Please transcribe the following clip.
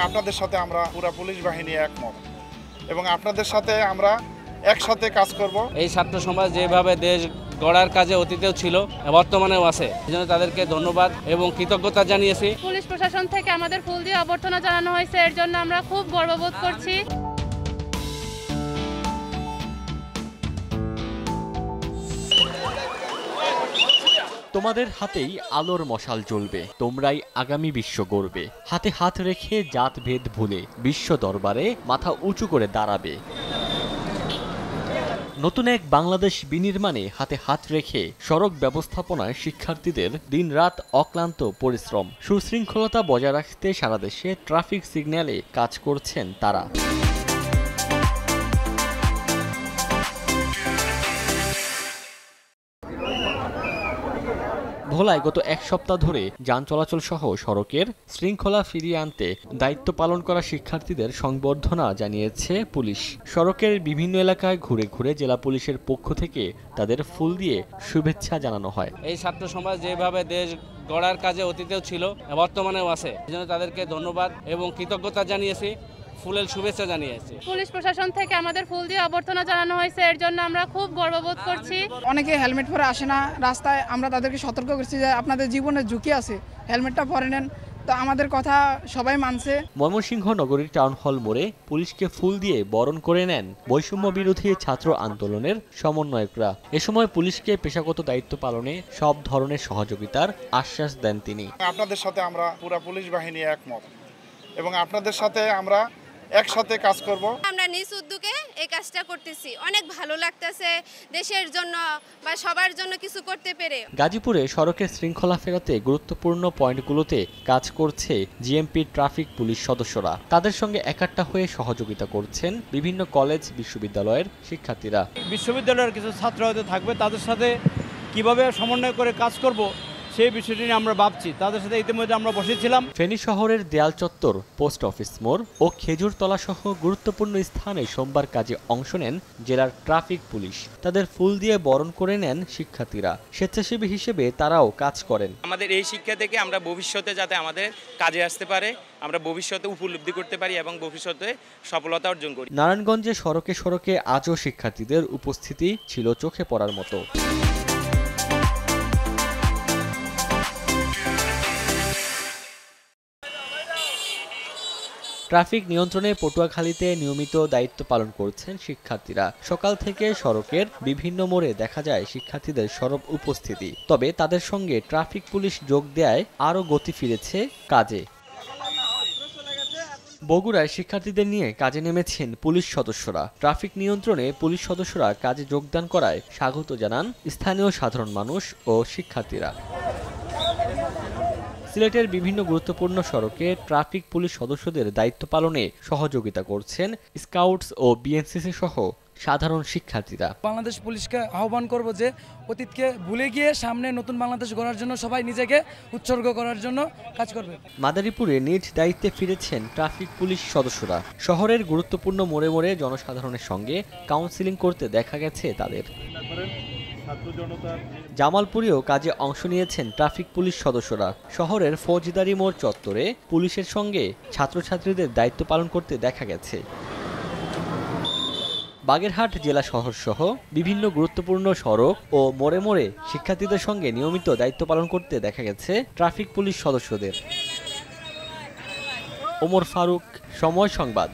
আপনাদের সাথে আমরা পুরো পুলিশ বাহিনী একমত এবং আপনাদের সাথে আমরা একসাথে কাজ করব। এই ছাত্র সমাজ যেভাবে দেশ গড়ার কাজে অতীতেও ছিল বর্তমানেও আছে, এজন্য তাদেরকে ধন্যবাদ এবং কৃতজ্ঞতা জানিয়েছি। পুলিশ প্রশাসন থেকে আমাদের ফুল দিয়ে অভ্যর্থনা জানানো হয়েছে, এর জন্য আমরা খুব গর্ববোধ করছি। তোমাদের হাতেই আলোর মশাল জ্বলবে, তোমরাই আগামী বিশ্ব গড়বে। হাতে হাত রেখে জাতভেদ ভুলে বিশ্ব দরবারে মাথা উঁচু করে দাঁড়াবে। নতুন এক বাংলাদেশ বিনির্মাণে হাতে হাত রেখে সড়ক ব্যবস্থাপনায় শিক্ষার্থীদের দিনরাত অক্লান্ত পরিশ্রম। সুশৃঙ্খলতা বজায় রাখতে সারা দেশে ট্রাফিক সিগন্যালে কাজ করছেন তারা। ভোলায় গত এক সপ্তাহ ধরে যান চলাচল সহ সড়কের শৃঙ্খলা ফিরিয়ে আনতে দায়িত্ব পালন করা শিক্ষার্থীদের সংবর্ধনা জানিয়েছে পুলিশ। সড়কের বিভিন্ন এলাকায় ঘুরে ঘুরে জেলা পুলিশের পক্ষ থেকে তাদের ফুল দিয়ে শুভেচ্ছা জানানো হয়। এই ছাত্র সমাজ যেভাবে দেশ গড়ার কাজে অতীতেও ছিল বর্তমানেও আছে, এজন্য তাদেরকে ধন্যবাদ এবং কৃতজ্ঞতা জানিয়েছি, ফুলের শুভেচ্ছা জানিয়েছি। পুলিশ প্রশাসন থেকে আমাদের ফুল দিয়ে অভ্যর্থনা জানানো হয়েছে, এর জন্য আমরা খুব গর্ববোধ করছি। অনেকে হেলমেট পরে আসে না রাস্তায়, আমরা তাদেরকে সতর্ক করছি যে আপনাদের জীবনের ঝুঁকি আছে, হেলমেটটা পরে নেন। তো আমাদের কথা সবাই মানছে। ময়মনসিংহ নগরীর টাউন হল মোড়ে পুলিশকে ফুল দিয়ে বরণ করে নেন বৈষম্য বিরোধী ছাত্র আন্দোলনের সমন্বয়করা। এ সময় পুলিশকে পেশাগত দায়িত্ব পালনে সব ধরনের সহযোগিতার আশ্বাস দেন তিনি। আপনাদের সাথে আমরা পুরো পুলিশ বাহিনী একমত এবং আপনাদের সাথে আমরা একসাথে কাজ করব। আমরা নিজ উদ্যোগে এই কাজটা করতেছি, অনেক ভালো লাগতেছে দেশের জন্য বা সবার জন্য কিছু করতে পেরে। গাজীপুরে সড়কের শৃঙ্খলা ফেরাতে গুরুত্বপূর্ণ পয়েন্টগুলোতে কাজ করছে জিএমপি ট্রাফিক পুলিশ সদস্যরা। তাদের সঙ্গে একাট্টা হয়ে সহযোগিতা করছেন বিভিন্ন কলেজ বিশ্ববিদ্যালয়ের শিক্ষার্থীরা। বিশ্ববিদ্যালয়ের কিছু ছাত্র হয়তো থাকবে, তাদের সাথে কিভাবে সমন্বয় করে কাজ করব সেই বিষয়টি নিয়ে আমরা ভাবছি। তাদের সাথে ইতিমধ্যে আমরা বসেছিলাম। ফেনী শহরের দেয়াল চত্বর, পোস্ট অফিস মোড় ও খেজুরতলা সহ গুরুত্বপূর্ণ স্থানে সোমবার কাজে অংশ নেন জেলার ট্রাফিক পুলিশ। তাদের ফুল দিয়ে বরণ করে নেন শিক্ষার্থীরা। স্বেচ্ছাসেবী হিসেবে তারাও কাজ করেন। আমাদের এই শিক্ষা থেকে আমরা ভবিষ্যতে যাতে আমাদের কাজে আসতে পারে, আমরা ভবিষ্যতে উপলব্ধি করতে পারি এবং ভবিষ্যতে সফলতা অর্জন করি। নারায়ণগঞ্জে সড়কে সড়কে আজও শিক্ষার্থীদের উপস্থিতি ছিল চোখে পড়ার মতো। ট্রাফিক নিয়ন্ত্রণে পটুয়াখালীতে নিয়মিত দায়িত্ব পালন করছেন শিক্ষার্থীরা। সকাল থেকে সড়কের বিভিন্ন মোড়ে দেখা যায় শিক্ষার্থীদের সরব উপস্থিতি। তবে তাদের সঙ্গে ট্রাফিক পুলিশ যোগ দেয়ায় আরও গতি ফিরেছে কাজে। বগুড়ায় শিক্ষার্থীদের নিয়ে কাজে নেমেছেন পুলিশ সদস্যরা। ট্রাফিক নিয়ন্ত্রণে পুলিশ সদস্যরা কাজে যোগদান করায় স্বাগত জানান স্থানীয় সাধারণ মানুষ ও শিক্ষার্থীরা। সিলেটের বিভিন্ন গুরুত্বপূর্ণ সড়কে ট্রাফিক পুলিশ সদস্যদের দায়িত্ব পালনে সহযোগিতা করছেন স্কাউটস ও বিএনসিসি সহ সাধারণ শিক্ষার্থীরা। বাংলাদেশ পুলিশকে আহ্বান করব যে অতীতকে ভুলে গিয়ে সামনে নতুন বাংলাদেশ গড়ার জন্য সবাই নিজেকে উৎসর্গ করার জন্য কাজ করবে। মাদারীপুরে নিজ দায়িত্বে ফিরেছেন ট্রাফিক পুলিশ সদস্যরা। শহরের গুরুত্বপূর্ণ মোড়ে মোড়ে জনসাধারণের সঙ্গে কাউন্সিলিং করতে দেখা গেছে তাদের। জামালপুরেও কাজে অংশ নিয়েছেন ট্রাফিক পুলিশ সদস্যরা। শহরের ফৌজদারি মোড় চত্বরে পুলিশের সঙ্গে ছাত্রছাত্রীদের দায়িত্ব পালন করতে দেখা গেছে। বাগেরহাট জেলা শহর সহ বিভিন্ন গুরুত্বপূর্ণ সড়ক ও মোড়ে মোড়ে শিক্ষার্থীদের সঙ্গে নিয়মিত দায়িত্ব পালন করতে দেখা গেছে ট্রাফিক পুলিশ সদস্যদের। ওমর ফারুক, সময় সংবাদ।